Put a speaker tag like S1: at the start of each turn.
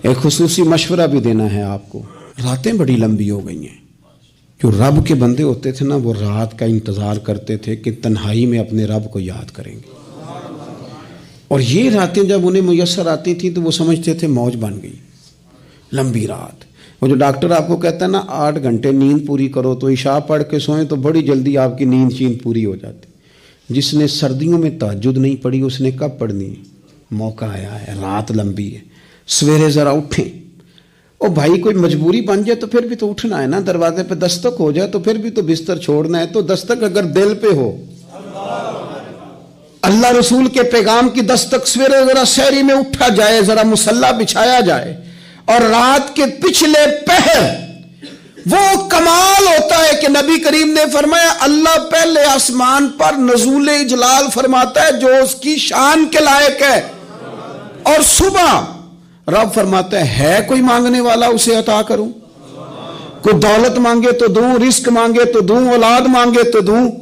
S1: ایک خصوصی مشورہ بھی دینا ہے آپ کو، راتیں بڑی لمبی ہو گئی ہیں۔ جو رب کے بندے ہوتے تھے نا، وہ رات کا انتظار کرتے تھے کہ تنہائی میں اپنے رب کو یاد کریں گے، اور یہ راتیں جب انہیں میسر آتی تھیں تو وہ سمجھتے تھے موج بن گئی، لمبی رات۔ وہ جو ڈاکٹر آپ کو کہتا ہے نا 8 گھنٹے نیند پوری کرو تو عشاء پڑھ کے سوئیں تو بڑی جلدی آپ کی نیند چیند پوری ہو جاتی۔ جس نے سردیوں میں تہجد نہیں پڑھی اس نے کب پڑھنی ہے؟ موقع آیا ہے، رات لمبی ہے، سویرے ذرا اٹھیں۔ او بھائی کوئی مجبوری بن جائے تو پھر بھی تو اٹھنا ہے نا، دروازے پہ دستک ہو جائے تو پھر بھی تو بستر چھوڑنا ہے، تو دستک اگر دل پہ ہو، اللہ رسول کے پیغام کی دستک، سویرے ذرا سحری میں اٹھا جائے، ذرا مصلی بچھایا جائے، اور رات کے پچھلے پہر وہ کمال ہوتا ہے کہ نبی کریم نے فرمایا اللہ پہلے آسمان پر نزول اجلال فرماتا ہے جو اس کی شان کے لائق ہے، اور صبح رب فرماتا ہے کوئی مانگنے والا اسے عطا کروں، کوئی دولت مانگے تو دوں، رزق مانگے تو دوں، اولاد مانگے تو دوں۔